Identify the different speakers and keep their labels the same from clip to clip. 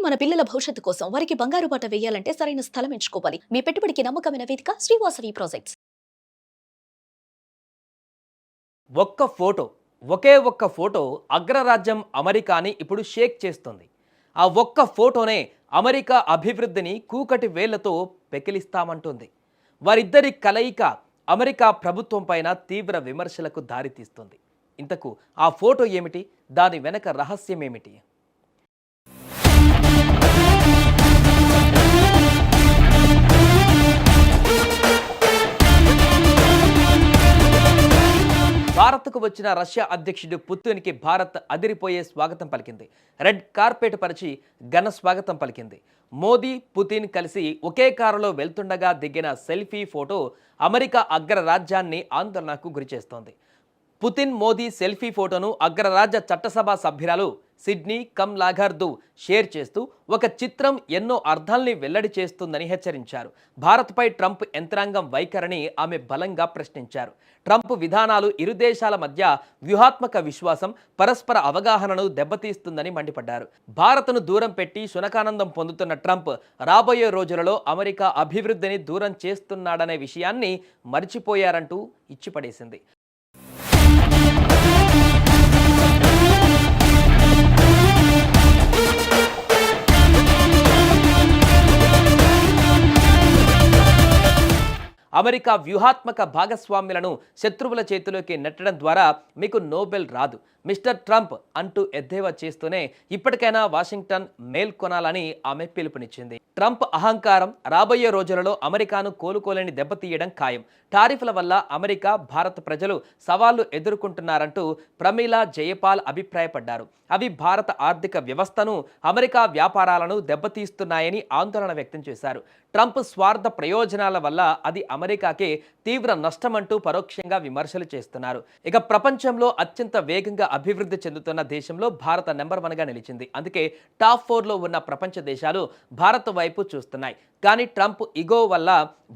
Speaker 1: మన పిల్లల భవిష్యత్తు కోసం వారికి బంగారు బాట వేయాలంటే సరైన స్థలం ఎంచుకోవాలి. మీ పెట్టుబడికి నమ్మకమైన వేదిక శ్రీవాసవి ప్రాజెక్ట్స్.
Speaker 2: ఒక్క ఫోటో అగ్రరాజ్యం అమెరికాని ఇప్పుడు షేక్ చేస్తుంది. ఆ ఒక్క ఫోటోనే అమెరికా అభివృద్ధిని కూకటి వేళ్లతో పెకిలిస్తామంటుంది. వారిద్దరి కలయిక అమెరికా ప్రభుత్వం పైన తీవ్ర విమర్శలకు దారితీస్తుంది. ఇంతకు ఆ ఫోటో ఏమిటి? దాని వెనక రహస్యం ఏమిటి? భారత్కు వచ్చిన రష్యా అధ్యక్షుడు పుతిన్కి భారత్ అదిరిపోయే స్వాగతం పలికింది. రెడ్ కార్పెట్ పరిచి ఘన స్వాగతం పలికింది. మోదీ, పుతిన్ కలిసి ఒకే కారులో వెళ్తుండగా దిగిన సెల్ఫీ ఫోటో అమెరికా అగ్రరాజ్యాన్ని ఆందోళనకు గురిచేస్తోంది. పుతిన్, మోదీ సెల్ఫీ ఫోటోను అగ్రరాజ్య చట్టసభ సభ్యురాలు సిడ్నీ లాగార్దు షేర్ చేస్తూ ఒక చిత్రం ఎన్నో అర్థాల్ని వెల్లడి చేస్తుందని హెచ్చరించారు. భారత్పై ట్రంప్ యంత్రాంగం వైఖరిని ఆమె బలంగా ప్రశ్నించారు. ట్రంప్ విధానాలు ఇరు దేశాల మధ్య వ్యూహాత్మక విశ్వాసం, పరస్పర అవగాహనను దెబ్బతీస్తుందని మండిపడ్డారు. భారత్ను దూరం పెట్టి శునకానందం పొందుతున్న ట్రంప్ రాబోయే రోజులలో అమెరికా అభివృద్ధిని దూరం చేస్తున్నాడనే విషయాన్ని మర్చిపోయారంటూ ఇచ్చిపడేసింది. అమెరికా వ్యూహాత్మక భాగస్వామ్యులను శత్రువుల చేతిలోకి నెట్టడం ద్వారా మీకు నోబెల్ రాదు మిస్టర్ ట్రంప్ అంటూ ఎద్దేవా చేస్తూనే ఇప్పటికైనా వాషింగ్టన్ మేల్కొనాలని ఆమె పిలుపునిచ్చింది. ట్రంప్ అహంకారం రాబోయే రోజులలో అమెరికాను కోలుకోలేని దెబ్బతీయడం ఖాయం. టారిఫ్ల వల్ల అమెరికా, భారత ప్రజలు సవాళ్లు ఎదుర్కొంటున్నారంటూ ప్రమీలా జయపాల్ అభిప్రాయపడ్డారు. అవి భారత ఆర్థిక వ్యవస్థను, అమెరికా వ్యాపారాలను దెబ్బతీస్తున్నాయని ఆందోళన వ్యక్తం చేశారు. ట్రంప్ స్వార్థ ప్రయోజనాల వల్ల అది అమెరికాకే తీవ్ర నష్టమంటూ పరోక్షంగా విమర్శలు చేస్తున్నారు. ఇక ప్రపంచంలో అత్యంత వేగంగా అభివృద్ధి చెందుతున్న దేశంలో భారత నెంబర్ 1గా నిలిచింది. అందుకే టాప్ 4లో ఉన్న ప్రపంచ దేశాలు భారత్ వైపు చూస్తున్నాయి. కానీ ట్రంప్ ఇగో వల్ల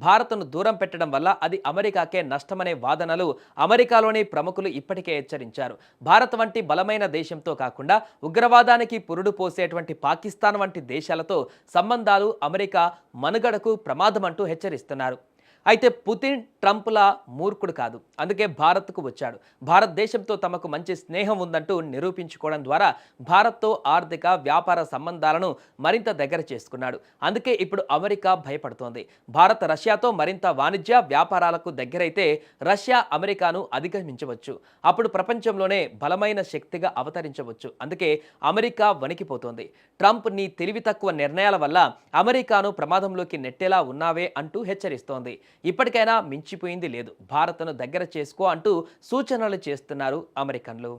Speaker 2: భారత్ను దూరం పెట్టడం వల్ల అది అమెరికాకే నష్టమనే వాదనలు అమెరికాలోని ప్రముఖులు ఇప్పటికే హెచ్చరించారు. భారత్ వంటి బలమైన దేశంతో కాకుండా ఉగ్రవాదానికి పురుడు పోసేటువంటి పాకిస్తాన్ వంటి దేశాలతో సంబంధాలు అమెరికా మనుగడకు ప్రమాదమంటూ హెచ్చరిస్తున్నారు. అయితే పుతిన్ ట్రంప్లా మూర్ఖుడు కాదు. అందుకే భారత్కు వచ్చాడు. భారతదేశంతో తమకు మంచి స్నేహం ఉందంటూ నిరూపించుకోవడం ద్వారా భారత్తో ఆర్థిక, వ్యాపార సంబంధాలను మరింత దగ్గర చేసుకున్నాడు. అందుకే ఇప్పుడు అమెరికా భయపడుతోంది. భారత్ రష్యాతో మరింత వాణిజ్య, వ్యాపారాలకు దగ్గరైతే రష్యా అమెరికాను అధిగమించవచ్చు. అప్పుడు ప్రపంచంలోనే బలమైన శక్తిగా అవతరించవచ్చు. అందుకే అమెరికా వణికిపోతోంది. ట్రంప్ నీ తెలివి తక్కువ నిర్ణయాల వల్ల అమెరికాను ప్రమాదంలోకి నెట్టేలా ఉన్నావే అంటూ హెచ్చరిస్తోంది. ఇప్పటికైనా మించిపోయింది లేదు, భారత్ను దగ్గర చేసుకో అంటూ సూచనలు చేస్తున్నారు అమెరికన్లు.